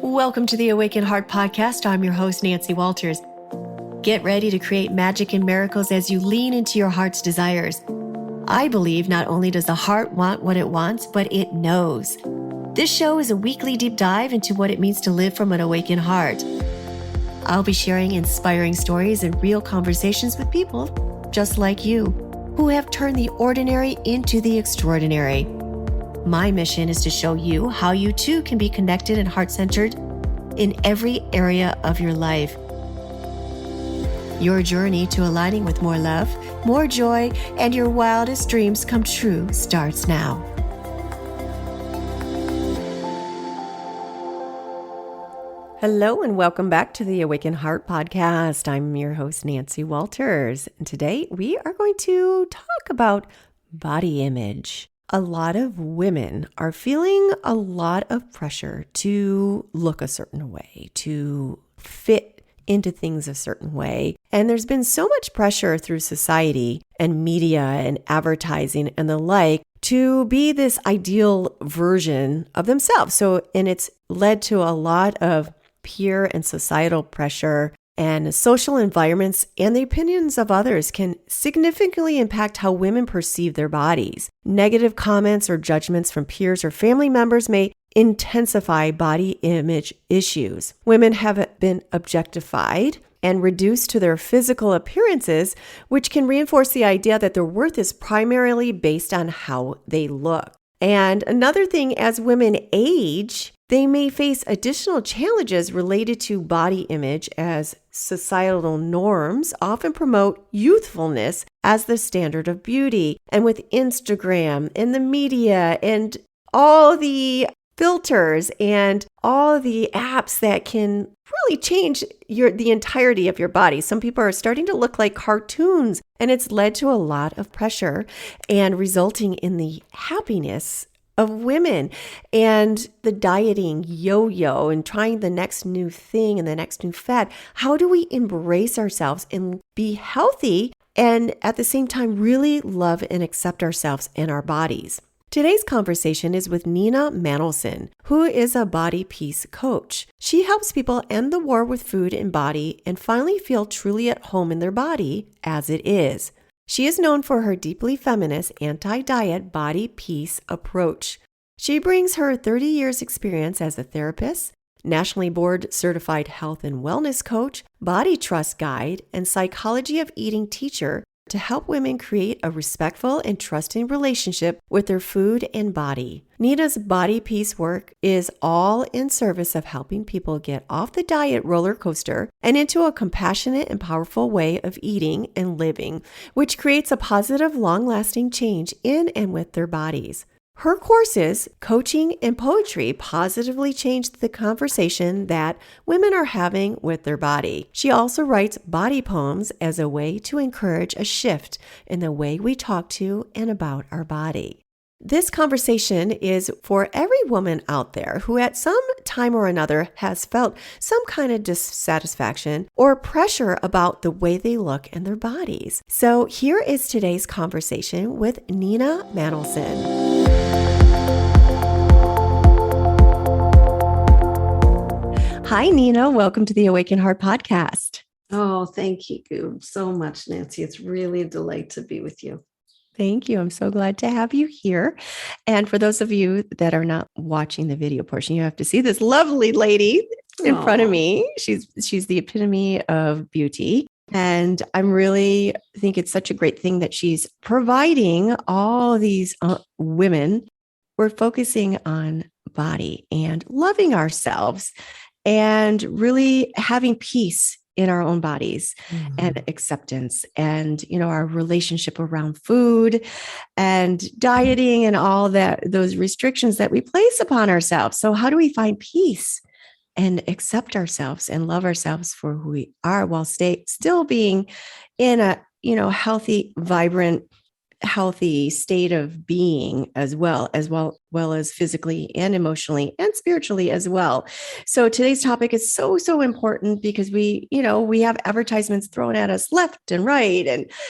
Welcome to the Awaken Heart Podcast. I'm your host, Nancy Walters. Get ready to create magic and miracles as you lean into your heart's desires. I believe not only does the heart want what it wants, but it knows. This show is a weekly deep dive into what it means to live from an awakened heart. I'll be sharing inspiring stories and real conversations with people just like you, who have turned the ordinary into the extraordinary. My mission is to show you how you too can be connected and heart-centered in every area of your life. Your journey to aligning with more love, more joy, and your wildest dreams come true starts now. Hello and welcome back to the Awaken Heart Podcast. I'm your host, Nancy Walters, and today we are going to talk about body image. A lot of women are feeling a lot of pressure to look a certain way, to fit into things a certain way. And there's been so much pressure through society and media and advertising and the like to be this ideal version of themselves. And it's led to a lot of peer and societal pressure, and social environments and the opinions of others can significantly impact how women perceive their bodies. Negative comments or judgments from peers or family members may intensify body image issues. Women have been objectified and reduced to their physical appearances, which can reinforce the idea that their worth is primarily based on how they look. And another thing, as women age, they may face additional challenges related to body image, as societal norms often promote youthfulness as the standard of beauty. And with Instagram and the media and all the filters and all the apps that can really change the entirety of your body. Some people are starting to look like cartoons, and it's led to a lot of pressure and resulting in the happiness of women and the dieting yo-yo and trying the next new thing and the next new fad. How do we embrace ourselves and be healthy and at the same time really love and accept ourselves and our bodies? Today's conversation is with Nina Manolson, who is a body peace coach. She helps people end the war with food and body and finally feel truly at home in their body as it is. She is known for her deeply feminist, anti-diet body peace approach. She brings her 30 years experience as a therapist, nationally board certified health and wellness coach, body trust guide, and psychology of eating teacher to help women create a respectful and trusting relationship with their food and body. Nina's body peace work is all in service of helping people get off the diet roller coaster and into a compassionate and powerful way of eating and living, which creates a positive, long-lasting change in and with their bodies. Her courses, coaching, and poetry positively changed the conversation that women are having with their body. She also writes body poems as a way to encourage a shift in the way we talk to and about our body. This conversation is for every woman out there who at some time or another has felt some kind of dissatisfaction or pressure about the way they look and their bodies. So here is today's conversation with Nina Manolson. Hi, Nina. Welcome to the Awaken Heart Podcast. Oh, thank you so much, Nancy. It's really a delight to be with you. Thank you. I'm so glad to have you here. And for those of you that are not watching the video portion, you have to see this lovely lady in front of me. She's the epitome of beauty. And I'm really think it's such a great thing that she's providing all these women. We're focusing on body and loving ourselves and really having peace in our own bodies and acceptance and, our relationship around food and dieting and all that, those restrictions that we place upon ourselves. So how do we find peace and accept ourselves and love ourselves for who we are while still being in a, healthy, vibrant, healthy state of being as well as physically and emotionally and spiritually as well. So today's topic is so important because we have advertisements thrown at us left and right,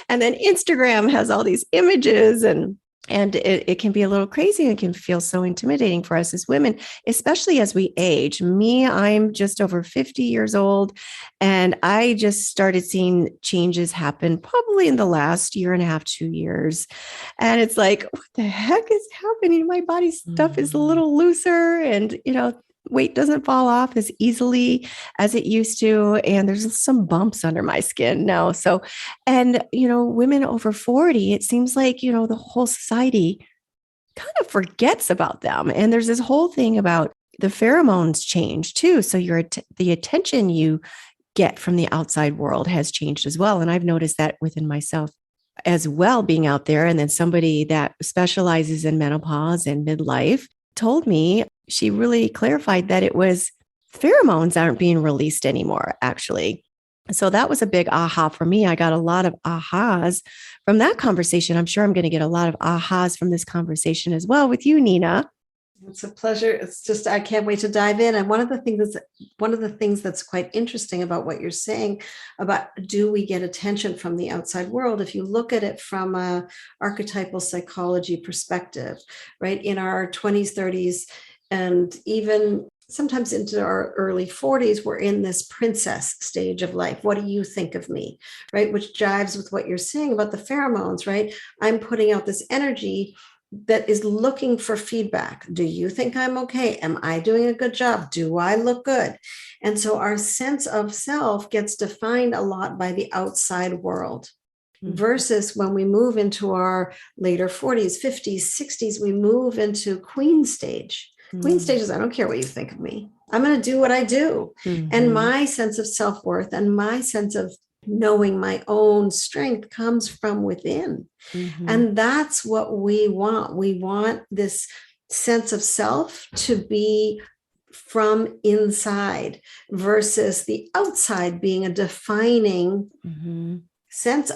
and then Instagram has all these images and And it can be a little crazy. It can feel so intimidating for us as women, especially as we age. Me, I'm just over 50 years old, and I just started seeing changes happen probably in the last year and a half, 2 years. And it's like, what the heck is happening? My body stuff is a little looser, and, weight doesn't fall off as easily as it used to. And there's some bumps under my skin now. So, and, women over 40, it seems like, the whole society kind of forgets about them. And there's this whole thing about the pheromones change too. So the attention you get from the outside world has changed as well. And I've noticed that within myself as well, being out there. And then somebody that specializes in menopause and midlife told me, she really clarified that it was pheromones aren't being released anymore, actually. So that was a big aha for me. I got a lot of ahas from that conversation. I'm sure I'm going to get a lot of ahas from this conversation as well with you, Nina. It's a pleasure. It's just, I can't wait to dive in. And one of the things that's quite interesting about what you're saying about, do we get attention from the outside world? If you look at it from a archetypal psychology perspective, right? In our 20s, 30s, and even sometimes into our early 40s, we're in this princess stage of life. What do you think of me? Right? Which jives with what you're saying about the pheromones, right? I'm putting out this energy that is looking for feedback. Do you think I'm okay? Am I doing a good job? Do I look good? And so our sense of self gets defined a lot by the outside world. Versus when we move into our later 40s, 50s, 60s, we move into queen stage. Queen stage is, I don't care what you think of me. I'm going to do what I do. And my sense of self-worth and my sense of knowing my own strength comes from within. And that's what we want. We want this sense of self to be from inside versus the outside being a defining sense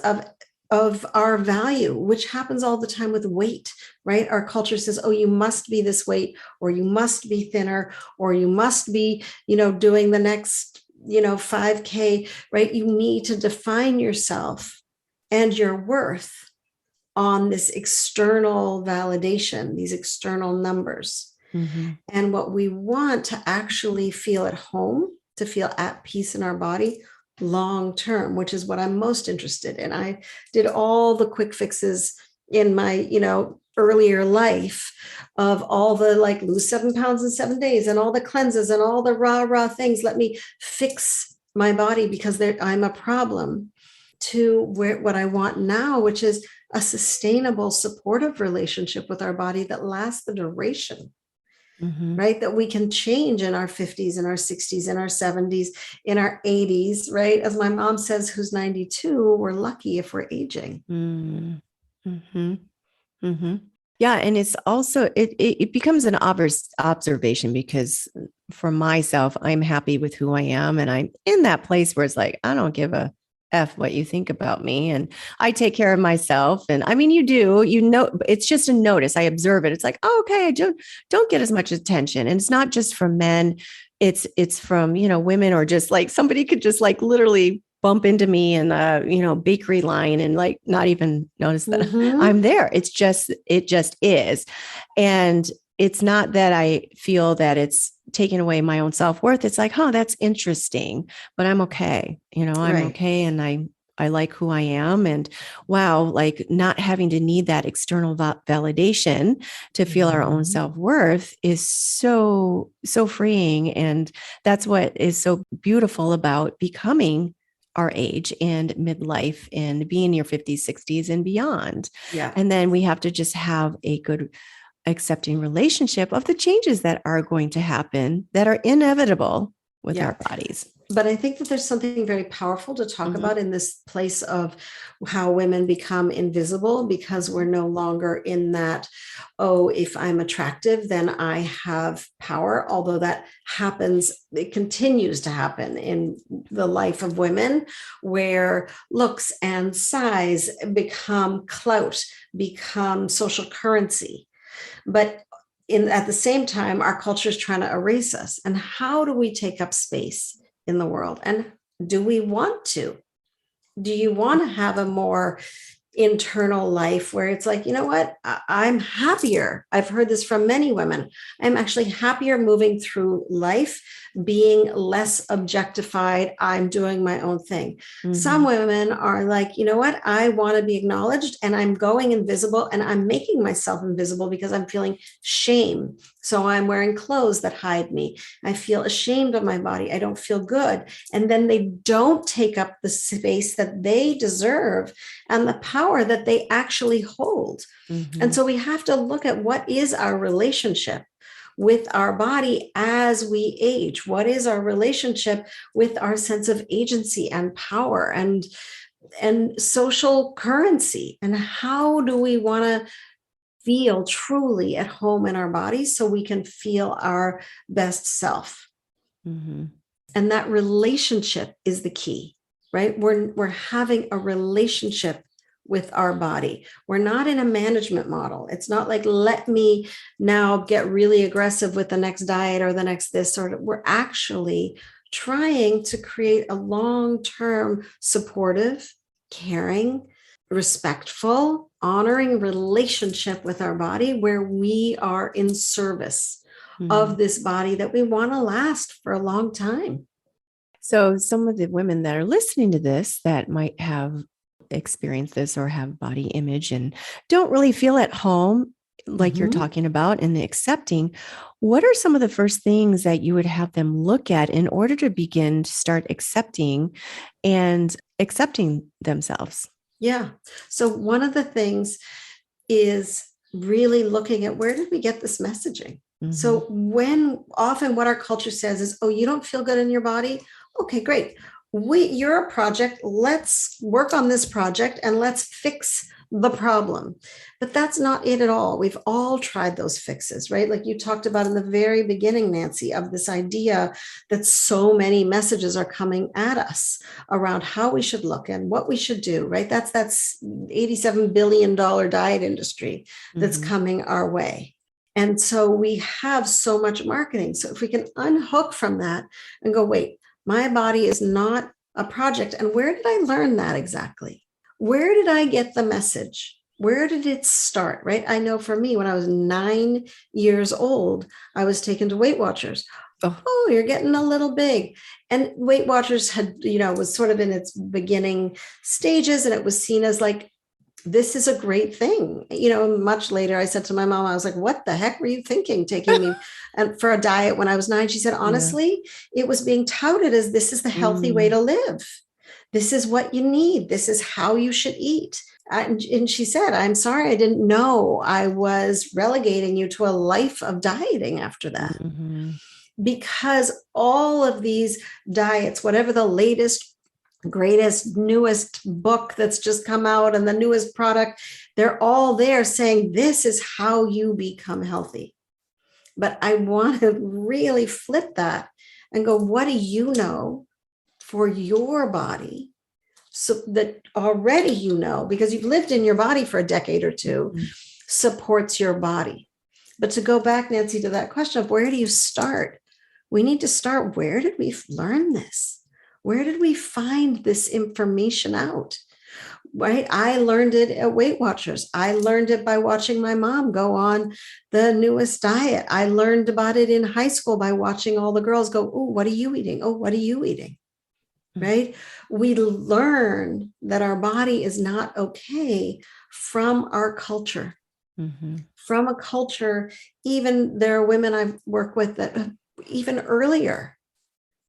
of our value, which happens all the time with weight, right? Our culture says, oh, you must be this weight, or you must be thinner, or you must be, doing the next, 5K, right? You need to define yourself and your worth on this external validation, these external numbers. And what we want to actually feel at home, to feel at peace in our body long term, which is what I'm most interested in. I did all the quick fixes in my, earlier life of all the lose 7 pounds in 7 days and all the cleanses and all the rah things. Let me fix my body because I'm a problem, to what I want now, which is a sustainable, supportive relationship with our body that lasts the duration. Right? That we can change in our 50s, in our 60s, in our 70s, in our 80s, right? As my mom says, who's 92, we're lucky if we're aging. Yeah. And it's also, it becomes an observation, because for myself, I'm happy with who I am. And I'm in that place where it's like, I don't give a F what you think about me. And I take care of myself. And I mean, you do, it's just a notice. I observe it. It's like, oh, okay, I don't get as much attention. And it's not just from men. It's from, women, or just somebody could just literally bump into me in a, bakery line and not even notice that I'm there. It just is. And it's not that I feel that it's taking away my own self-worth. It's like, oh, that's interesting, but I'm okay. I'm okay. And I like who I am. And wow, not having to need that external validation to feel our own self-worth is so, so freeing. And that's what is so beautiful about becoming our age and midlife and being in your 50s, 60s and beyond. Yeah. And then we have to just have a good accepting relationship of the changes that are going to happen, that are inevitable with our bodies. But I think that there's something very powerful to talk about in this place of how women become invisible, because we're no longer in that, oh, if I'm attractive, then I have power. Although that happens, it continues to happen in the life of women, where looks and size become clout, become social currency. But at the same time, our culture is trying to erase us. And how do we take up space in the world? And do we want to? Do you want to have a more internal life where it's like, you know what, I'm happier. I've heard this from many women. I'm actually happier moving through life, being less objectified. I'm doing my own thing. Some women are like, you know what, I want to be acknowledged and I'm going invisible and I'm making myself invisible because I'm feeling shame. So I'm wearing clothes that hide me. I feel ashamed of my body. I don't feel good. And then they don't take up the space that they deserve and the power that they actually hold. And so we have to look at what is our relationship with our body as we age. What is our relationship with our sense of agency and power and social currency? And how do we want to feel truly at home in our bodies so we can feel our best self? And that relationship is the key, right? We're having a relationship with our body. We're not in a management model. It's not like, let me now get really aggressive with the next diet or the next this, or we're actually trying to create a long-term supportive, caring, respectful, honoring relationship with our body where we are in service of this body that we want to last for a long time. So some of the women that are listening to this that might have experienced this or have body image and don't really feel at home, like you're talking about, and accepting, what are some of the first things that you would have them look at in order to begin to start accepting themselves? Yeah. So one of the things is really looking at, where did we get this messaging? So when often what our culture says is, oh, you don't feel good in your body? Okay, great. You're a project. Let's work on this project and let's fix the problem. But that's not it at all. We've all tried those fixes, right? Like you talked about in the very beginning, Nancy, of this idea that so many messages are coming at us around how we should look and what we should do, right? That's $87 billion diet industry that's coming our way. And so we have so much marketing. So if we can unhook from that and go, wait, my body is not a project. And where did I learn that exactly? Where did I get the message? Where did it start, right? I know for me, when I was 9 years old, I was taken to Weight Watchers. Oh, you're getting a little big. And Weight Watchers was sort of in its beginning stages, and it was seen as like, this is a great thing. Much later, I said to my mom, I was like, what the heck were you thinking, taking me for a diet when I was 9? She said, honestly, it was being touted as, this is the healthy way to live. This is what you need. This is how you should eat. And she said, I'm sorry, I didn't know I was relegating you to a life of dieting after that. Because all of these diets, whatever the latest, greatest, newest book that's just come out and the newest product, they're all there saying, this is how you become healthy. But I want to really flip that and go, what do you know for your body? So that already, because you've lived in your body for a decade or two, supports your body. But to go back, Nancy, to that question of where do you start? We need to start, where did we learn this? Where did we find this information out? Right? I learned it at Weight Watchers. I learned it by watching my mom go on the newest diet. I learned about it in high school by watching all the girls go, oh, what are you eating? Oh, what are you eating? Right? We learn that our body is not okay from our culture. From a culture, even there are women I've worked with that even earlier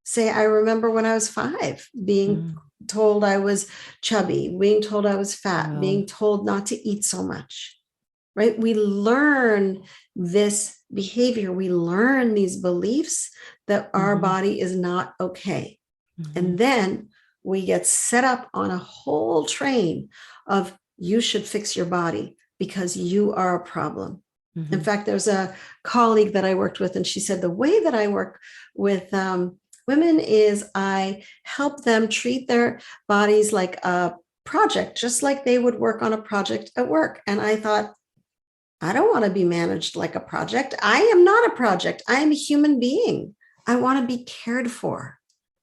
say, I remember when I was 5 being told I was chubby, being told I was fat, being told not to eat so much, right? We learn this behavior. We learn these beliefs that our body is not okay. And then we get set up on a whole train of, you should fix your body because you are a problem. In fact, there's a colleague that I worked with, and she said, the way that I work with women is I help them treat their bodies like a project, just like they would work on a project at work. And I thought, I don't want to be managed like a project. I am not a project. I am a human being. I want to be cared for.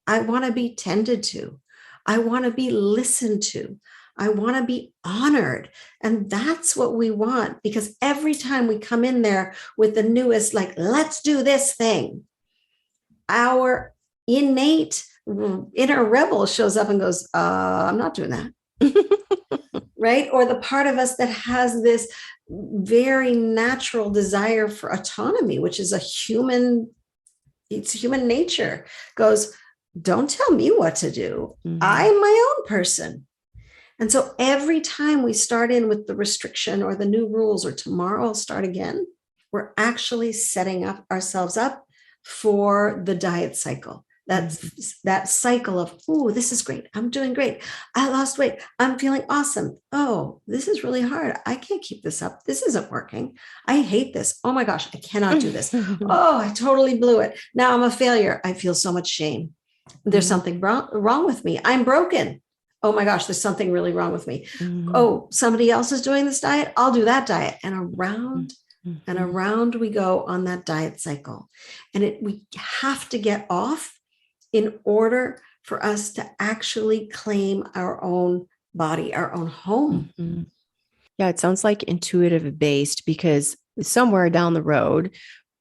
I want to be tended to. I want to be listened to. I want to be honored. And that's what we want, because every time we come in there with the newest, like, let's do this thing, our innate inner rebel shows up and goes, I'm not doing that. Right? Or the part of us that has this very natural desire for autonomy, which is it's human nature, goes, don't tell me what to do. I'm my own person. And so every time we start in with the restriction or the new rules or tomorrow I'll start again, we're actually setting up ourselves up for the diet cycle. That's that cycle of, oh, this is great. I'm doing great. I lost weight. I'm feeling awesome. Oh, this is really hard. I can't keep this up. This isn't working. I hate this. Oh my gosh, I cannot do this. Oh, I totally blew it. Now I'm a failure. I feel so much shame. There's something wrong with me. I'm broken. Oh my gosh, there's something really wrong with me. Oh, somebody else is doing this diet. I'll do that diet. And around and around we go on that diet cycle. And we have to get off in order for us to actually claim our own body, our own home. Yeah, it sounds like intuitive based, because somewhere down the road,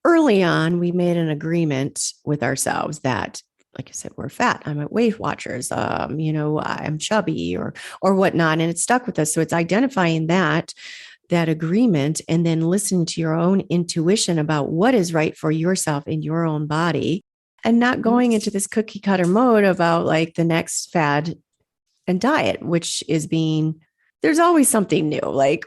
early on, we made an agreement with ourselves that, like I said, we're fat. I'm at Weight Watchers. I'm chubby or whatnot, and it stuck with us. So it's identifying that agreement, and then listening to your own intuition about what is right for yourself in your own body, and not going into this cookie cutter mode about like the next fad and diet, which is there's always something new. Like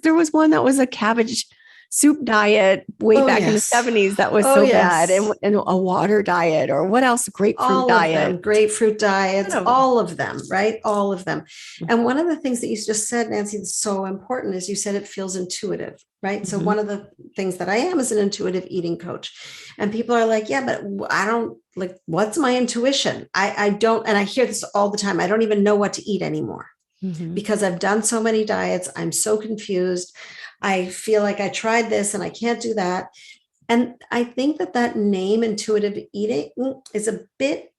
there was one that was a cabbage soup diet way back in the 70s that was bad, and a water diet, or what else? Grapefruit diet. Grapefruit diets, all of them, right? All of them. And one of the things that you just said, Nancy, that's so important is you said it feels intuitive, right? So one of the things that I am is an intuitive eating coach. And people are like, yeah, but I don't, like, what's my intuition? I don't, and I hear this all the time. I don't even know what to eat anymore because I've done so many diets. I'm so confused. I feel like I tried this and I can't do that. And I think that name, intuitive eating, is a bit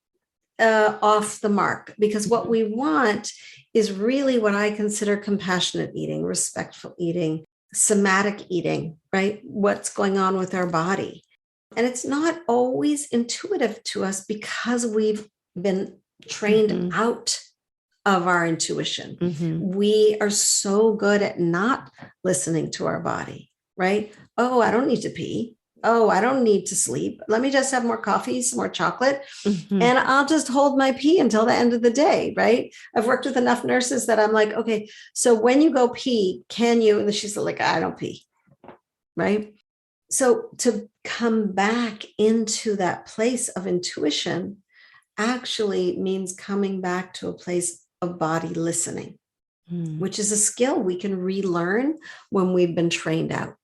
off the mark, because what we want is really what I consider compassionate eating, respectful eating, somatic eating, right? What's going on with our body. And it's not always intuitive to us because we've been trained out of our intuition. We are so good at not listening to our body, right? Oh, I don't need to pee. Oh, I don't need to sleep. Let me just have more coffee, some more chocolate, and I'll just hold my pee until the end of the day, right? I've worked with enough nurses that I'm like, okay, so when you go pee, can you? And she's like, I don't pee, right? So to come back into that place of intuition actually means coming back to a place of body listening, which is a skill we can relearn when we've been trained out.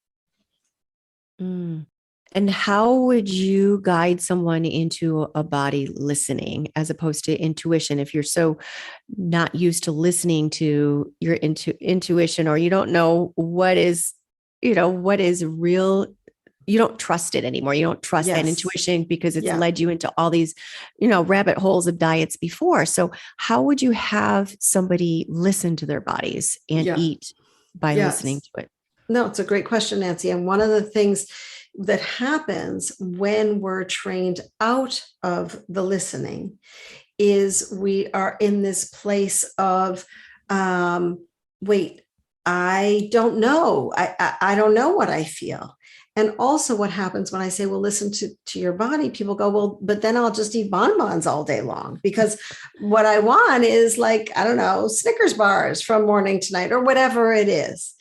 And how would you guide someone into a body listening as opposed to intuition? If you're so not used to listening to your intuition, or you don't know what is real, you don't trust it anymore. You don't trust that intuition because it's led you into all these, rabbit holes of diets before. So how would you have somebody listen to their bodies and eat by listening to it? No, it's a great question, Nancy. And one of the things that happens when we're trained out of the listening is we are in this place of, wait, I don't know. I don't know what I feel. And also what happens when I say, well, listen to your body, people go, well, but then I'll just eat bonbons all day long, because what I want is, like, I don't know, Snickers bars from morning to night or whatever it is.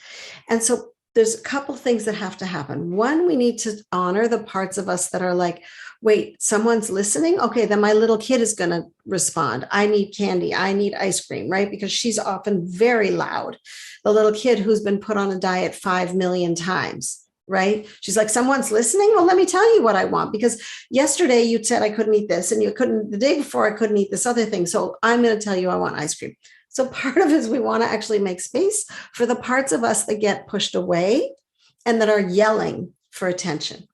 And so there's a couple things that have to happen. One, we need to honor the parts of us that are like, wait, someone's listening. Okay, then my little kid is going to respond. I need candy. I need ice cream, right? Because she's often very loud. The little kid who's been put on a diet 5 million times, right? She's like, someone's listening. Well, let me tell you what I want, because yesterday you said I couldn't eat this, and the day before I couldn't eat this other thing. So I'm going to tell you I want ice cream. So part of it is we want to actually make space for the parts of us that get pushed away and that are yelling for attention.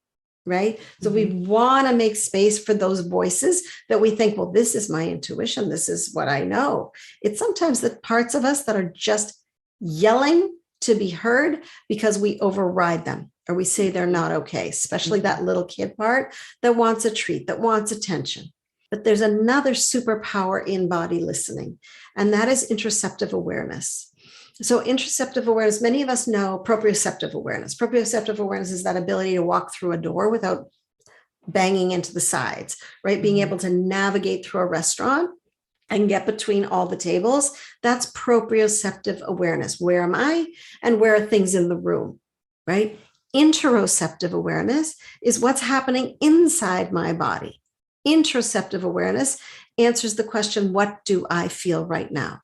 right? So we want to make space for those voices that we think, well, this is my intuition. This is what I know. It's sometimes the parts of us that are just yelling to be heard because we override them or we say they're not okay, especially that little kid part that wants a treat, that wants attention. But there's another superpower in body listening, and that is interceptive awareness. So interceptive awareness, many of us know proprioceptive awareness. Proprioceptive awareness is that ability to walk through a door without banging into the sides, right? Being able to navigate through a restaurant and get between all the tables. That's proprioceptive awareness. Where am I? And where are things in the room, right? Interoceptive awareness is what's happening inside my body. Interceptive awareness answers the question, what do I feel right now?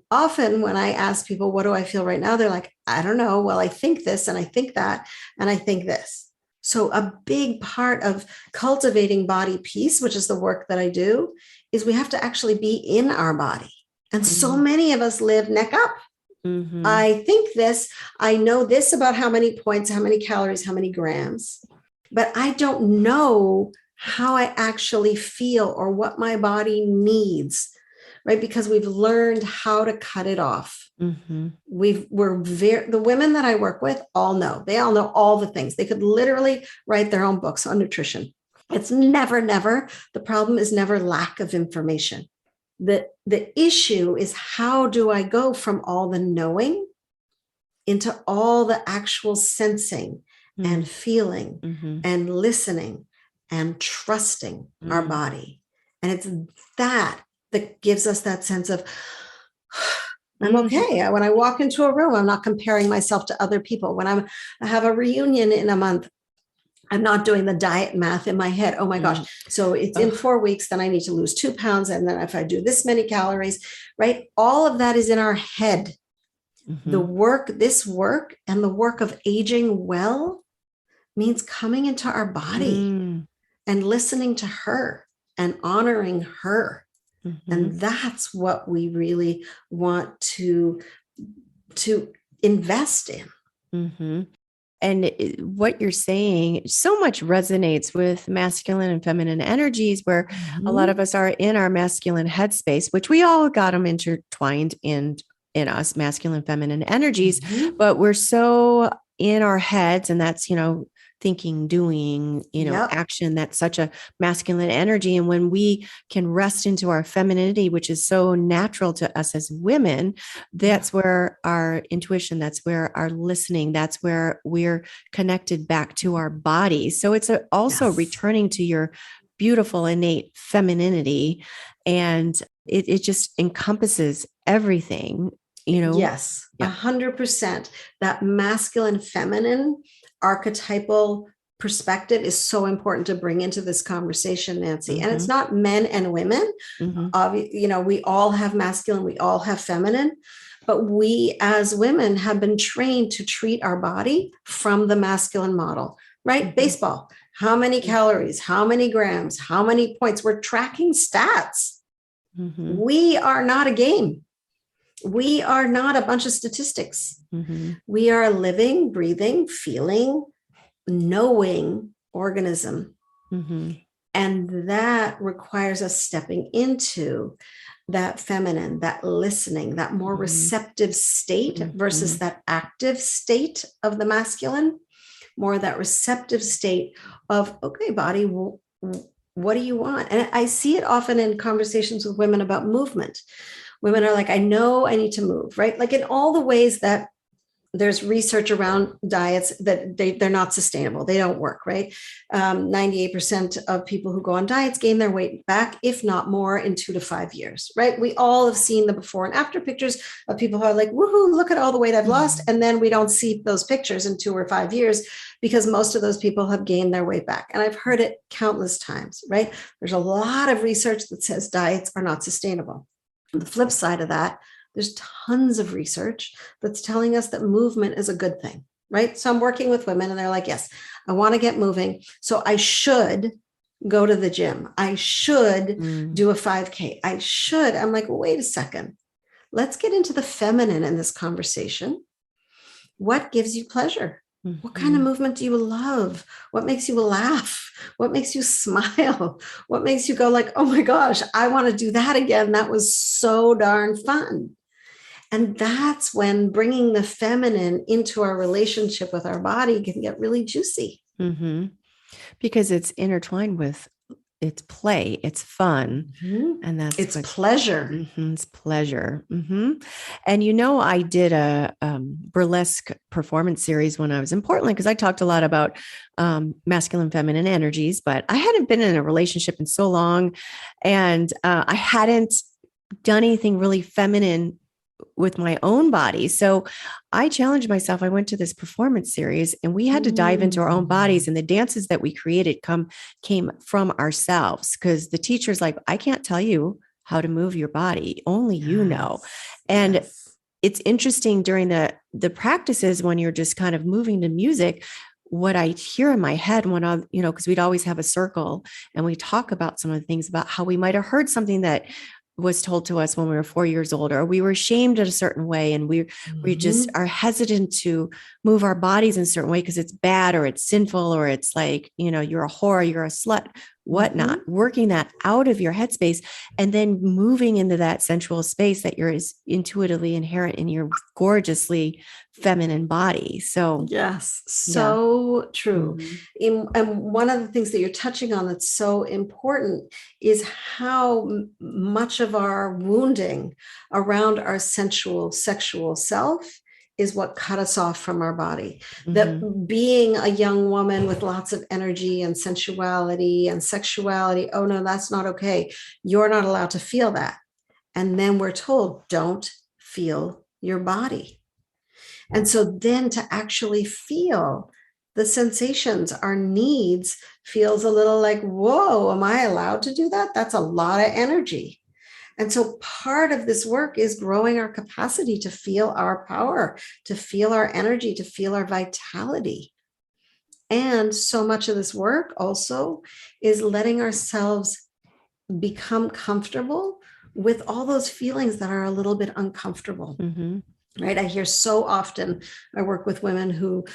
Often when I ask people, what do I feel right now? They're like, I don't know. Well, I think this and I think that, and I think this. So a big part of cultivating body peace, which is the work that I do, is we have to actually be in our body. And so many of us live neck up. I think this, I know this about how many points, how many calories, how many grams, but I don't know how I actually feel or what my body needs, right? Because we've learned how to cut it off. The women that I work with all know, they all know all the things. They could literally write their own books on nutrition. It's never, the problem is never lack of information. The issue is, how do I go from all the knowing into all the actual sensing and feeling and listening and trusting our body? And it's that gives us that sense of, I'm okay. When I walk into a room, I'm not comparing myself to other people. When I have a reunion in a month, I'm not doing the diet math in my head. Oh my gosh. So it's in 4 weeks, then I need to lose 2 pounds. And then if I do this many calories, right? All of that is in our head. This work and the work of aging well means coming into our body and listening to her and honoring her. And that's what we really want to invest in. And what you're saying so much resonates with masculine and feminine energies, where a lot of us are in our masculine headspace, which we all got them intertwined in us, masculine, feminine energies, but we're so in our heads, and that's, thinking, doing, action. That's such a masculine energy. And when we can rest into our femininity, which is so natural to us as women, that's where our intuition, that's where our listening, that's where we're connected back to our body. So it's also returning to your beautiful innate femininity. And it just encompasses everything, Yes, 100%. That masculine, feminine archetypal perspective is so important to bring into this conversation, Nancy. And it's not men and women. We all have masculine, we all have feminine, but we as women have been trained to treat our body from the masculine model, right? Baseball, how many calories, how many grams, how many points? We're tracking stats. We are not a game. We are not a bunch of statistics. We are a living, breathing, feeling, knowing organism. And that requires us stepping into that feminine, that listening, that more receptive state versus that active state of the masculine, more that receptive state of, okay, body, what do you want? And I see it often in conversations with women about movement. Women are like, I know I need to move, right? Like in all the ways that there's research around diets that they're not sustainable. They don't work, right? 98% of people who go on diets gain their weight back, if not more, in 2 to 5 years, right? We all have seen the before and after pictures of people who are like, woohoo, look at all the weight I've lost. And then we don't see those pictures in 2 or 5 years because most of those people have gained their weight back. And I've heard it countless times, right? There's a lot of research that says diets are not sustainable. On the flip side of that, there's tons of research that's telling us that movement is a good thing, right? So I'm working with women and they're like, yes, I want to get moving. So I should go to the gym. I should do a 5K. I'm like, well, wait a second. Let's get into the feminine in this conversation. What gives you pleasure? What kind of Mhm. movement do you love? What makes you laugh? What makes you smile? What makes you go like, oh my gosh, I want to do that again. That was so darn fun. And that's when bringing the feminine into our relationship with our body can get really juicy. Mhm. Because it's intertwined with it's play, it's fun, Mhm. and that's It's what pleasure. it's pleasure. And I did a burlesque performance series when I was in Portland because I talked a lot about masculine, feminine energies, but I hadn't been in a relationship in so long, and I hadn't done anything really feminine with my own body. So I challenged myself. I went to this performance series and we had to dive into our own bodies, and the dances that we created came from ourselves, because the teacher's like, I can't tell you how to move your body. Only you know. And Yes. it's interesting during the practices when you're just kind of moving to music, what I hear in my head when I, because we'd always have a circle and we talk about some of the things about how we might have heard something that was told to us when we were 4 years old, or we were shamed in a certain way. And we just Mhm. are hesitant to move our bodies in a certain way because it's bad or it's sinful, or it's like, you're a whore, you're a slut, whatnot, Mhm. working that out of your headspace and then moving into that sensual space that you're is intuitively inherent in your gorgeously feminine body. So Yes, yeah. so true. Mhm. And one of the things that you're touching on that's so important is how much of our wounding around our sensual, sexual self is what cut us off from our body. That Mhm. being a young woman with lots of energy and sensuality and sexuality, oh no, that's not okay. You're not allowed to feel that. And then we're told, don't feel your body. And so then to actually feel the sensations, our needs, feels a little like, whoa, am I allowed to do that? That's a lot of energy. And so part of this work is growing our capacity to feel our power, to feel our energy, to feel our vitality. And so much of this work also is letting ourselves become comfortable with all those feelings that are a little bit uncomfortable. Mhm. Right? I hear so often, I work with women who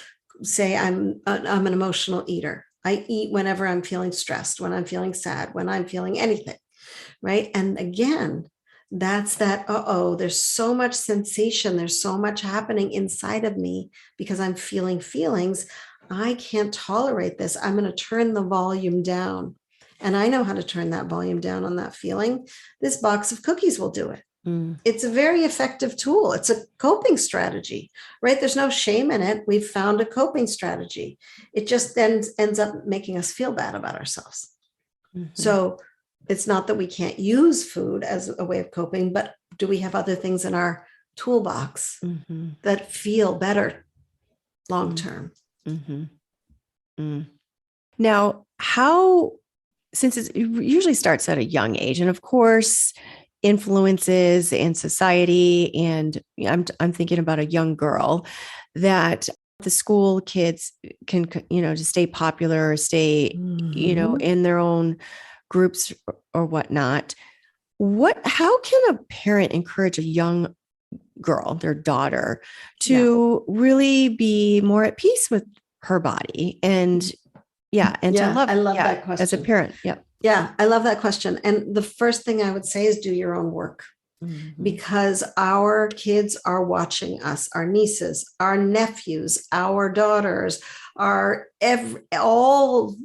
say, I'm an emotional eater. I eat whenever I'm feeling stressed, when I'm feeling sad, when I'm feeling anything. Right? And again, that's that, there's so much sensation, there's so much happening inside of me because I'm feeling feelings. I can't tolerate this. I'm going to turn the volume down. And I know how to turn that volume down on that feeling. This box of cookies will do it. Mm. It's a very effective tool. It's a coping strategy, right? There's no shame in it. We've found a coping strategy. It just then ends up making us feel bad about ourselves. Mhm. So it's not that we can't use food as a way of coping, but do we have other things in our toolbox Mhm. that feel better long Mm. term? Mhm. Mm. Now, since it usually starts at a young age, and of course, influences in society, and I'm thinking about a young girl that the school kids can, to stay popular or stay, Mhm. in their own groups or whatnot. How can a parent encourage a young girl, their daughter, Yeah. to really be more at peace with her body and to Yeah. I love, love yeah, that as a question. parent. Yep. Yeah. I love that question. And the first thing I would say is do your own work, Mhm. because our kids are watching us, our nieces, our nephews, our daughters,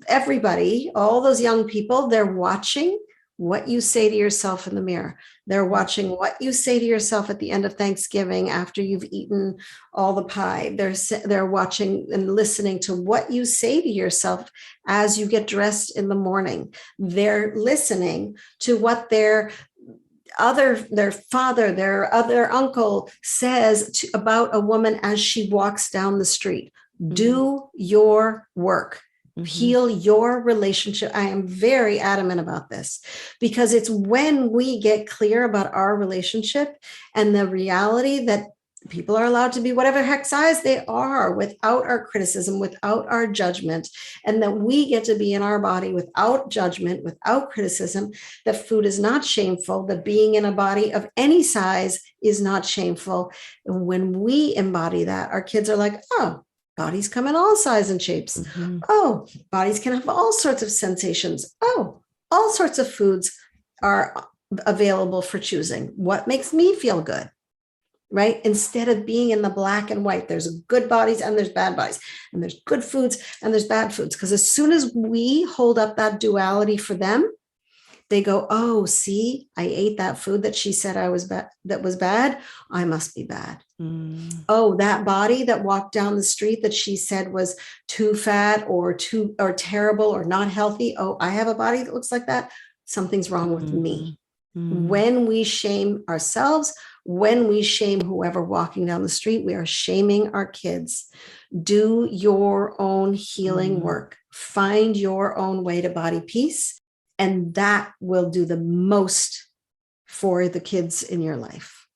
everybody, all those young people, they're watching what you say to yourself in the mirror. They're watching what you say to yourself at the end of Thanksgiving after you've eaten all the pie. They're watching and listening to what you say to yourself as you get dressed in the morning. They're listening to what their father, their other uncle says about a woman as she walks down the street. Mhm. Do your work. Mhm. Heal your relationship. I am very adamant about this because it's when we get clear about our relationship and the reality that people are allowed to be whatever heck size they are without our criticism, without our judgment, and that we get to be in our body without judgment, without criticism, that food is not shameful, that being in a body of any size is not shameful. And when we embody that, our kids are like, oh, Bodies come in all sizes and shapes. Mm-hmm. Oh, bodies can have all sorts of sensations. Oh, all sorts of foods are available for choosing. What makes me feel good? Right? Instead of being in the black and white, there's good bodies and there's bad bodies, and there's good foods and there's bad foods. Because as soon as we hold up that duality for them, they go, oh, see, I ate that food that she said I was that was bad. I must be bad. Oh, that body that walked down the street that she said was too fat or terrible or not healthy. Oh, I have a body that looks like that. Something's wrong with me. When we shame ourselves, when we shame whoever walking down the street, we are shaming our kids. Do your own healing work. Find your own way to body peace. And that will do the most for the kids in your life.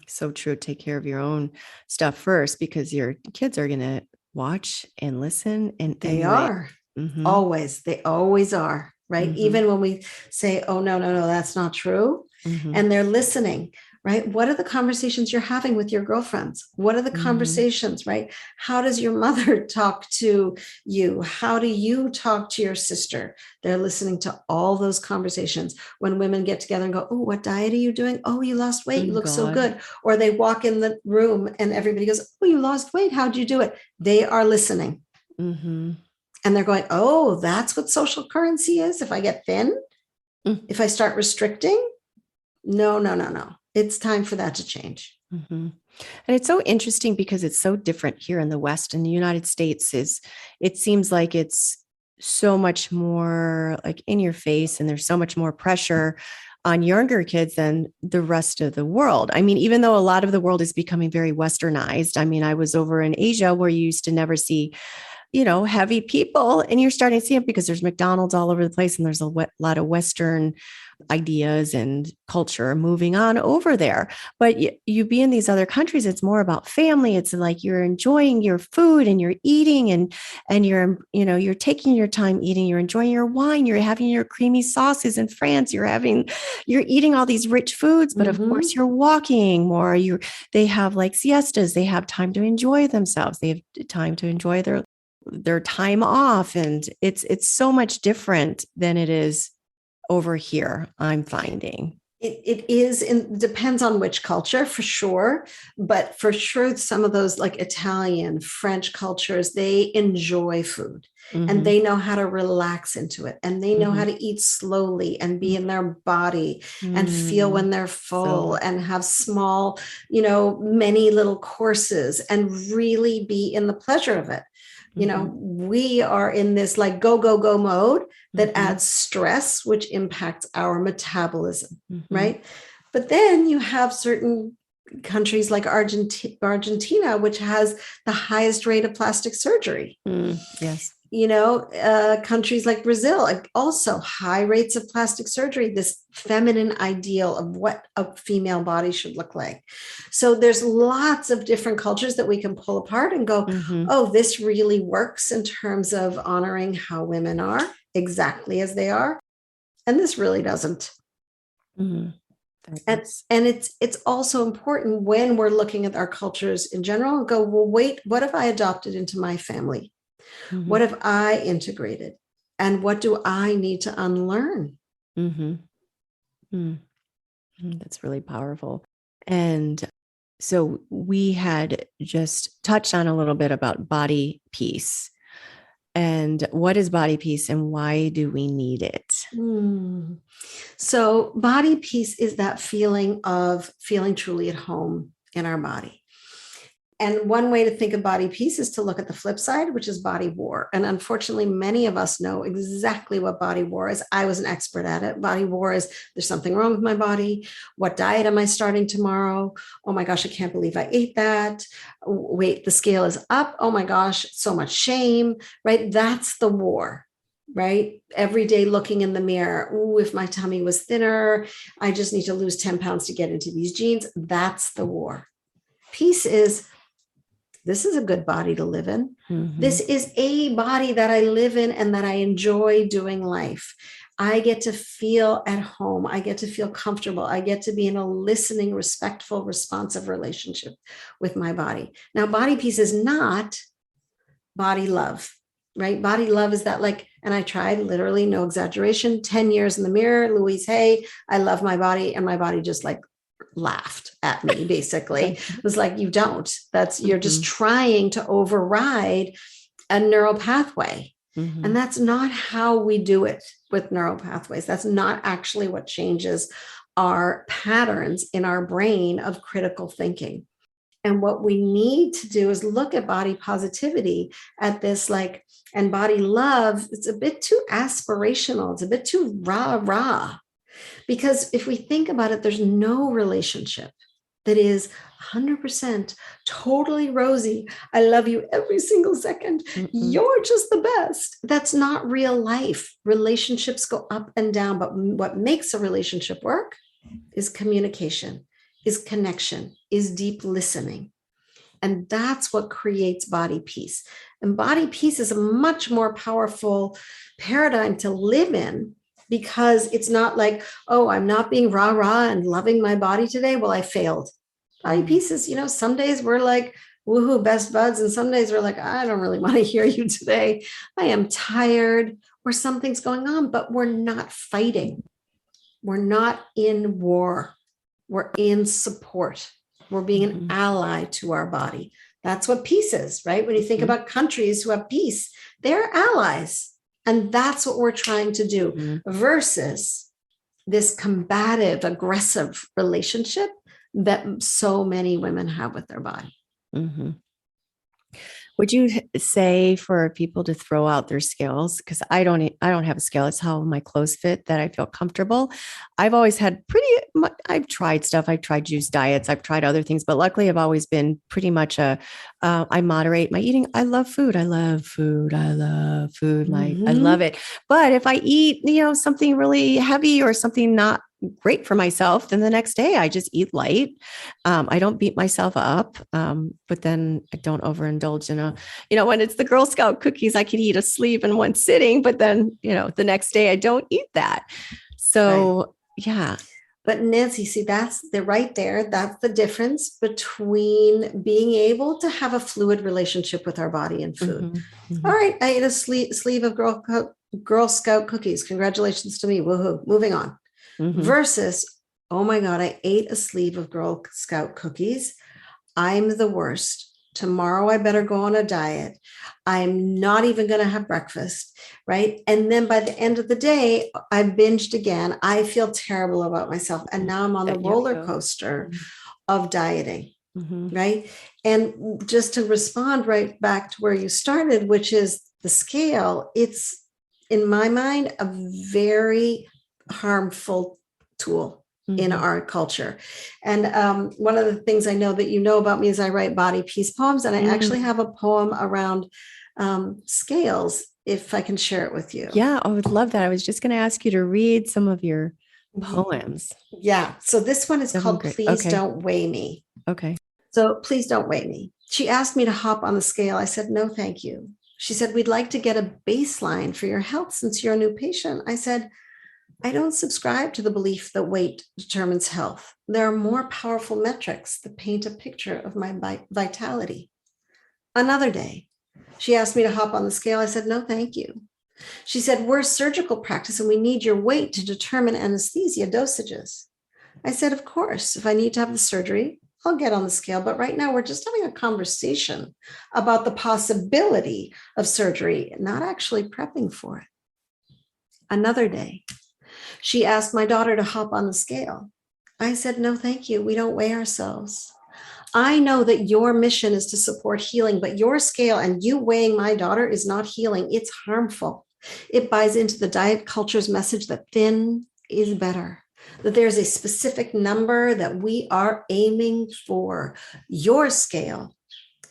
So true. Take care of your own stuff first, because your kids are going to watch and listen. And they are always, they always are. Right. Even when we say, oh, no, that's not true. And they're listening. Right. What are the conversations you're having with your girlfriends? What are the conversations? Right. How does your mother talk to you? How do you talk to your sister? They're listening to all those conversations. When women get together and go, oh, what diet are you doing? Oh, you lost weight. You look so good. Or they walk in the room and everybody goes, oh, you lost weight. How'd you do it? They are listening. And they're going, oh, that's what social currency is. If I get thin, if I start restricting, no. It's time for that to change. And it's so interesting because it's so different here in the West. In the United States, it seems like it's so much more like in your face, and there's so much more pressure on younger kids than the rest of the world. I mean, even though a lot of the world is becoming very westernized. I mean, I was over in Asia where you used to never see, heavy people, and you're starting to see it because there's McDonald's all over the place, and there's a lot of Western ideas and culture moving on over there. But you be in these other countries, it's more about family. It's like you're enjoying your food and you're eating and you're taking your time eating, you're enjoying your wine, you're having your creamy sauces. In France, you're eating all these rich foods, but of course you're walking more. They have like siestas, they have time to enjoy themselves, they have time to enjoy their time off. And it's so much different than it is over here, I'm finding. It is, it depends on which culture for sure. But for sure, some of those like Italian, French cultures, they enjoy food and they know how to relax into it. And they know how to eat slowly and be in their body and feel when they're full and have small, many little courses and really be in the pleasure of it. We are in this like go mode that adds stress, which impacts our metabolism, right? But then you have certain countries like Argentina, which has the highest rate of plastic surgery. Yes. Countries like Brazil, also high rates of plastic surgery, this feminine ideal of what a female body should look like. So there's lots of different cultures that we can pull apart and go, oh, this really works in terms of honoring how women are exactly as they are. And this really doesn't. And it's also important when we're looking at our cultures in general and go, well, wait, what have I adopted into my family? What have I integrated? And what do I need to unlearn? That's really powerful. And so we had just touched on a little bit about body peace. And what is body peace and why do we need it? So body peace is that feeling of feeling truly at home in our body. And one way to think of body peace is to look at the flip side, which is body war. And unfortunately, many of us know exactly what body war is. I was an expert at it. Body war is there's something wrong with my body. What diet am I starting tomorrow? Oh my gosh, I can't believe I ate that. Wait, the scale is up. Oh my gosh, so much shame, right? That's the war. Right? Every day looking in the mirror. Ooh, if my tummy was thinner, I just need to lose 10 pounds to get into these jeans. That's the war. Peace is, this is a good body to live in. This is a body that I live in and that I enjoy doing life. I get to feel at home. I get to feel comfortable. I get to be in a listening, respectful, responsive relationship with my body. Now, body peace is not body love, right? Body love is that like, and I tried literally, no exaggeration, 10 years in the mirror, Louise Hay, I love my body. And my body just like laughed at me, basically. It was like, you don't, you're just trying to override a neural pathway. And that's not how we do it with neural pathways. That's not actually what changes our patterns in our brain of critical thinking. And what we need to do is look at body positivity at this, like, and body love. It's a bit too aspirational. It's a bit too rah. Because if we think about it, there's no relationship that is 100% totally rosy. I love you every single second. You're just the best. That's not real life. Relationships go up and down. But what makes a relationship work is communication, is connection, is deep listening. And that's what creates body peace. And body peace is a much more powerful paradigm to live in, because it's not like, oh, I'm not being rah and loving my body today. Well, I failed. Body peace is, some days we're like, woohoo, best buds. And some days we're like, I don't really want to hear you today. I am tired, or something's going on, but we're not fighting. We're not in war. We're in support. We're being an ally to our body. That's what peace is, right? When you think about countries who have peace, they're allies. And that's what we're trying to do versus this combative, aggressive relationship that so many women have with their body. Would you say for people to throw out their scales? Because I don't have a scale. It's how my clothes fit that I feel comfortable. I've always had I've tried stuff. I've tried juice diets. I've tried other things, but luckily I've always been pretty much I moderate my eating. I love food. I love food. I love it. But if I eat, something really heavy or something not great for myself, then the next day I just eat light. I don't beat myself up. But then I don't overindulge in when it's the Girl Scout cookies, I could eat a sleeve in one sitting, but then, the next day I don't eat that. So yeah. But Nancy, see, they're right there. That's the difference between being able to have a fluid relationship with our body and food. All right. I ate a sleeve of Girl Scout cookies. Congratulations to me. Woohoo. Moving on. Versus, oh my God, I ate a sleeve of Girl Scout cookies. I'm the worst. Tomorrow I better go on a diet. I'm not even going to have breakfast, right? And then by the end of the day, I binged again. I feel terrible about myself. And now I'm on the roller coaster of dieting, right? And just to respond right back to where you started, which is the scale, it's, in my mind, a very harmful tool in our culture. And one of the things I know that you know about me is I write body peace poems, and I actually have a poem around scales, if I can share it with you. Yeah, I would love that. I was just going to ask you to read some of your poems. Yeah. So this one is called Please Don't Weigh Me. Okay. So please don't weigh me. She asked me to hop on the scale. I said, no, thank you. She said, we'd like to get a baseline for your health since you're a new patient. I said, I don't subscribe to the belief that weight determines health. There are more powerful metrics that paint a picture of my vitality. Another day, she asked me to hop on the scale. I said, no, thank you. She said, we're surgical practice and we need your weight to determine anesthesia dosages. I said, of course, if I need to have the surgery, I'll get on the scale. But right now we're just having a conversation about the possibility of surgery, not actually prepping for it. Another day, she asked my daughter to hop on the scale. I said, no, thank you. We don't weigh ourselves. I know that your mission is to support healing, but your scale and you weighing my daughter is not healing. It's harmful. It buys into the diet culture's message that thin is better, that there's a specific number that we are aiming for. Your scale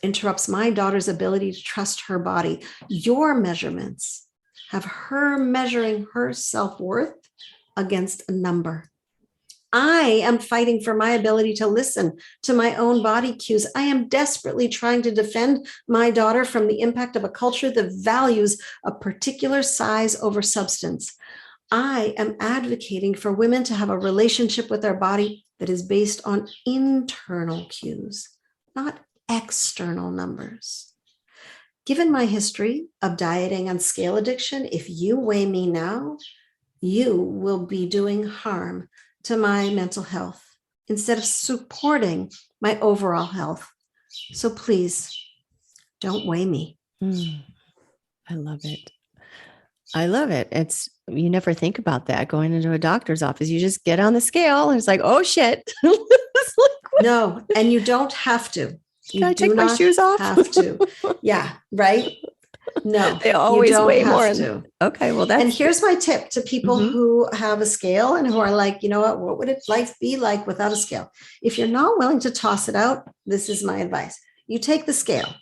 interrupts my daughter's ability to trust her body. Your measurements have her measuring her self-worth against a number. I am fighting for my ability to listen to my own body cues. I am desperately trying to defend my daughter from the impact of a culture that values a particular size over substance. I am advocating for women to have a relationship with their body that is based on internal cues, not external numbers. Given my history of dieting and scale addiction, if you weigh me now, you will be doing harm to my mental health instead of supporting my overall health. So please don't weigh me. I love it. I love it. You never think about that going into a doctor's office. You just get on the scale and it's like, oh shit. No, and you don't have to. Can I take my shoes off? Have to. Yeah, right? No, they always you don't weigh have more. To. Okay, well, that's. And here's my tip to people who have a scale and who are like, you know what would life be like without a scale? If you're not willing to toss it out, this is my advice. You take the scale,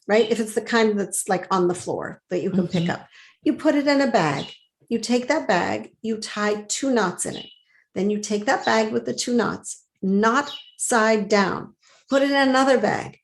right? If it's the kind that's like on the floor that you can pick up, you put it in a bag. You take that bag, you tie 2 knots in it. Then you take that bag with the 2 knots, knot side down, put it in another bag,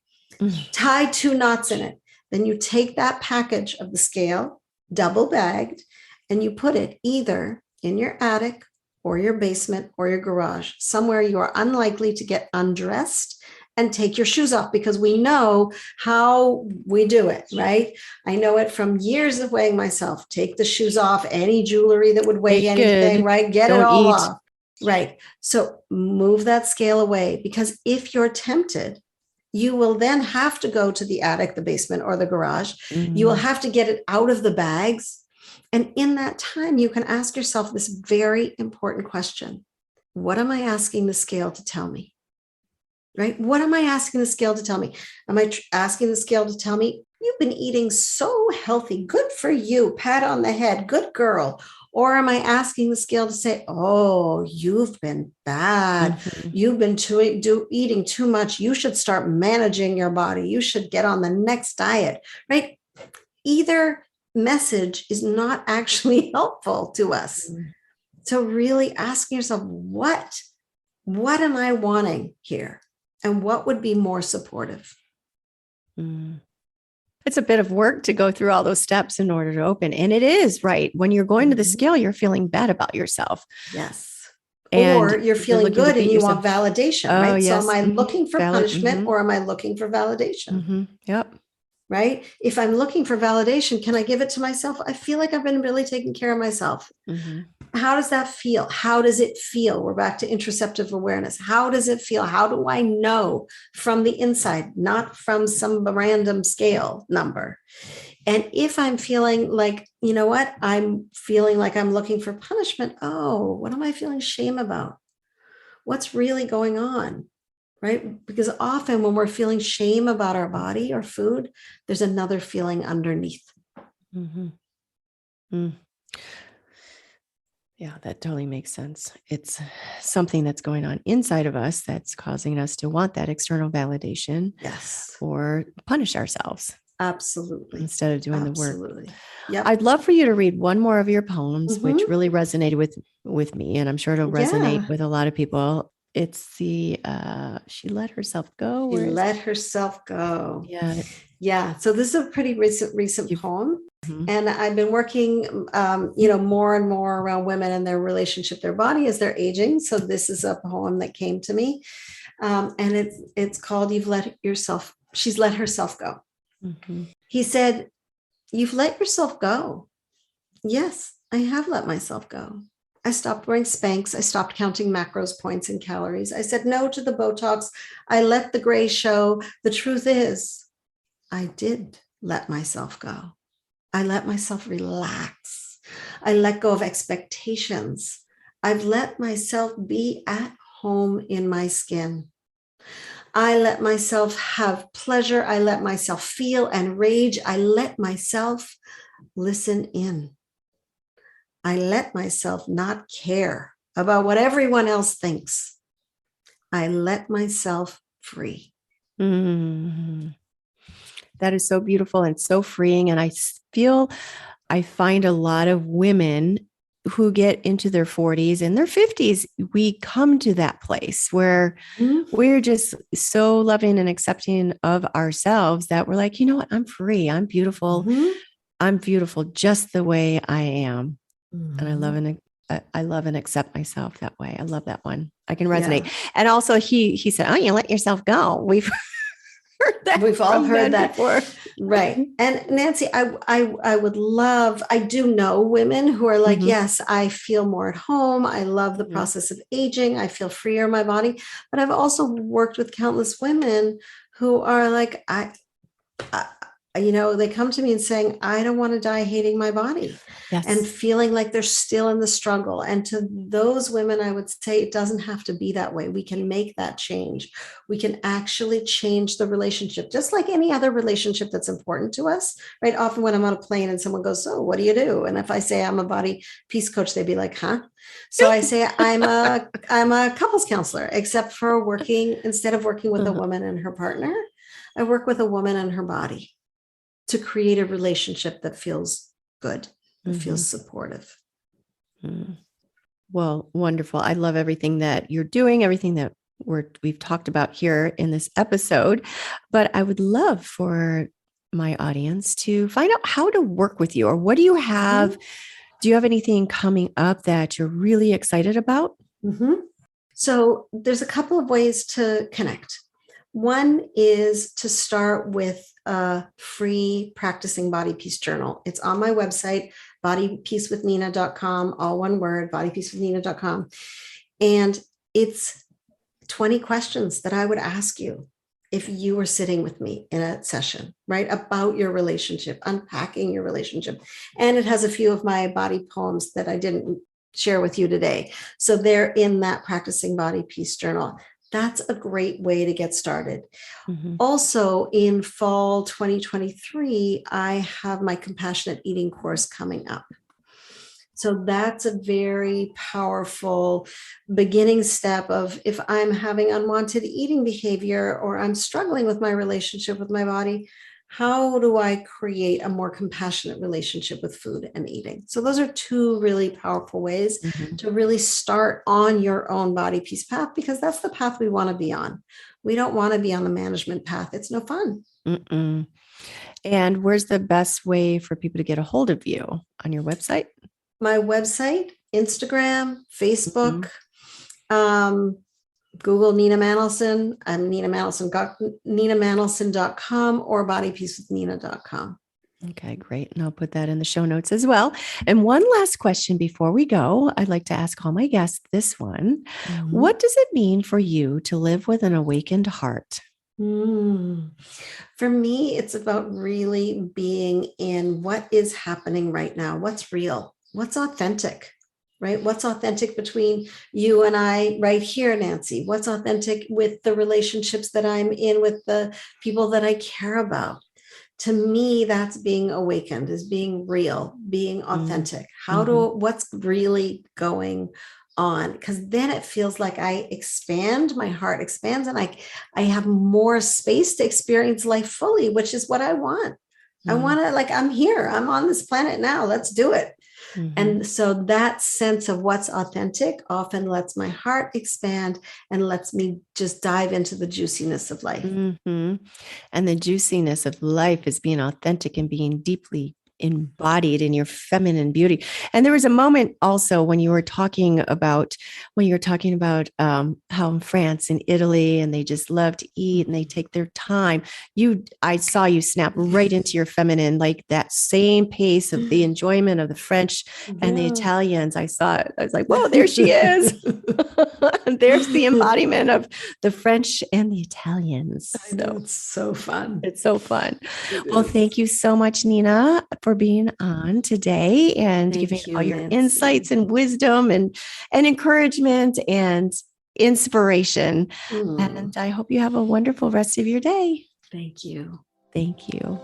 tie 2 knots in it. Then you take that package of the scale, double bagged, and you put it either in your attic or your basement or your garage, somewhere you are unlikely to get undressed and take your shoes off, because we know how we do it, right? I know it from years of weighing myself. Take the shoes off, any jewelry that would weigh anything, right? Get it all off. Right. So move that scale away, because if you're tempted, you will then have to go to the attic, the basement, or the garage. You will have to get it out of the bags. And in that time, you can ask yourself this very important question. What am I asking the scale to tell me? Right? What am I asking the scale to tell me? Am I asking the scale to tell me, you've been eating so healthy, good for you, pat on the head, good girl? Or am I asking the scale to say, oh, you've been bad. You've been eating too much. You should start managing your body. You should get on the next diet, right? Either message is not actually helpful to us. So really asking yourself, what am I wanting here? And what would be more supportive? It's a bit of work to go through all those steps in order to open. And it is, right? When you're going to the scale, you're feeling bad about yourself. Yes. And or you're feeling good and you want validation, right? Yes. So am I looking for punishment or am I looking for validation? Yep. Right? If I'm looking for validation, can I give it to myself? I feel like I've been really taking care of myself. How does that feel? How does it feel? We're back to interceptive awareness. How does it feel? How do I know from the inside, not from some random scale number? And if I'm feeling like, you know what, I'm feeling like I'm looking for punishment. Oh, what am I feeling shame about? What's really going on? Right? Because often when we're feeling shame about our body or food, there's another feeling underneath. Yeah, that totally makes sense. It's something that's going on inside of us that's causing us to want that external validation. Yes. Or punish ourselves. Absolutely. Instead of doing the work. Absolutely. Yep. I'd love for you to read one more of your poems, which really resonated with me. And I'm sure it'll resonate with a lot of people. It's the She Let Herself Go. She Let Herself Go. Yeah. Yeah. So this is a pretty recent poem. And I've been working, more and more around women and their relationship, their body as they're aging. So this is a poem that came to me. And it's called She's Let Herself Go. He said, you've let yourself go. Yes, I have let myself go. I stopped wearing Spanx. I stopped counting macros, points, and calories. I said no to the Botox. I let the gray show. The truth is, I did let myself go. I let myself relax. I let go of expectations. I've let myself be at home in my skin. I let myself have pleasure. I let myself feel and rage. I let myself listen in. I let myself not care about what everyone else thinks. I let myself free. That is so beautiful and so freeing. And I find a lot of women who get into their 40s and their 50s, we come to that place where we're just so loving and accepting of ourselves that we're like, you know what? I'm free. I'm beautiful. I'm beautiful just the way I am. And I love and accept myself that way. I love that one. I can Yeah. resonate. And also he said, oh, you let yourself go. We've heard that. We've all heard that before. Right. And Nancy, I would love, I do know women who are like, yes, I feel more at home. I love the process of aging. I feel freer in my body. But I've also worked with countless women who are like, they come to me and saying, I don't want to die hating my body. Yes. And feeling like they're still in the struggle. And to those women, I would say it doesn't have to be that way. We can make that change. We can actually change the relationship, just like any other relationship that's important to us, right? Often when I'm on a plane and someone goes, so what do you do? And if I say I'm a body peace coach, they'd be like, huh? So I say I'm a couples counselor, except for instead of working with a woman and her partner, I work with a woman and her body to create a relationship that feels good. It feels supportive. Well, wonderful. I love everything that you're doing, everything that we've talked about here in this episode. But I would love for my audience to find out how to work with you, or what do you have? Do you have anything coming up that you're really excited about? So there's a couple of ways to connect. One is to start with a free practicing body peace journal. It's on my website, bodypeacewithnina.com, all one word, bodypeacewithnina.com. And it's 20 questions that I would ask you if you were sitting with me in a session, right? About your relationship, unpacking your relationship. And it has a few of my body poems that I didn't share with you today. So they're in that practicing body peace journal. That's a great way to get started. Also, in fall 2023, I have my compassionate eating course coming up. So that's a very powerful beginning step of, if I'm having unwanted eating behavior or I'm struggling with my relationship with my body, how do I create a more compassionate relationship with food and eating? So those are two really powerful ways to really start on your own body peace path, because that's the path we want to be on. We don't want to be on the management path. It's no fun. And where's the best way for people to get a hold of you? On your website? My website, Instagram, Facebook, Google Nina Manolson. I'm Nina Manolson, NinaManolson.com or bodypeacewithnina.com. Okay, great. And I'll put that in the show notes as well. And one last question before we go, I'd like to ask all my guests this one. What does it mean for you to live with an awakened heart? For me, it's about really being in what is happening right now. What's real? What's authentic? Right? What's authentic between you and I right here, Nancy? What's authentic with the relationships that I'm in with the people that I care about? To me, that's being awakened, is being real, being authentic. What's really going on? Because then it feels like I expand, my heart expands, and I have more space to experience life fully, which is what I want. I want to, I'm here, I'm on this planet now, let's do it. And so that sense of what's authentic often lets my heart expand and lets me just dive into the juiciness of life. And the juiciness of life is being authentic and being deeply embodied in your feminine beauty. And there was a moment also when you were talking about how in France and Italy, and they just love to eat and they take their time. I saw you snap right into your feminine, like that same pace of the enjoyment of the French and the Italians. I saw it. I was like, whoa, there she is. There's the embodiment of the French and the Italians. I know, it's so fun. It's so fun. Well, thank you so much, Nina, for being on today and giving all your insights and wisdom and encouragement and inspiration. And I hope you have a wonderful rest of your day. Thank you. Thank you.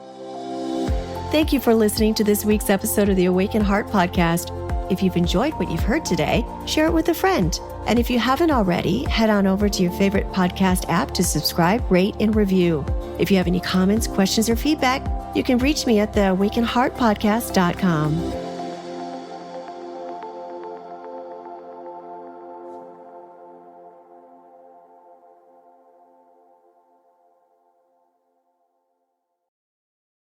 Thank you for listening to this week's episode of the Awaken Heart Podcast. If you've enjoyed what you've heard today, share it with a friend. And if you haven't already, head on over to your favorite podcast app to subscribe, rate, and review. If you have any comments, questions, or feedback, you can reach me at theawakenheartpodcast.com.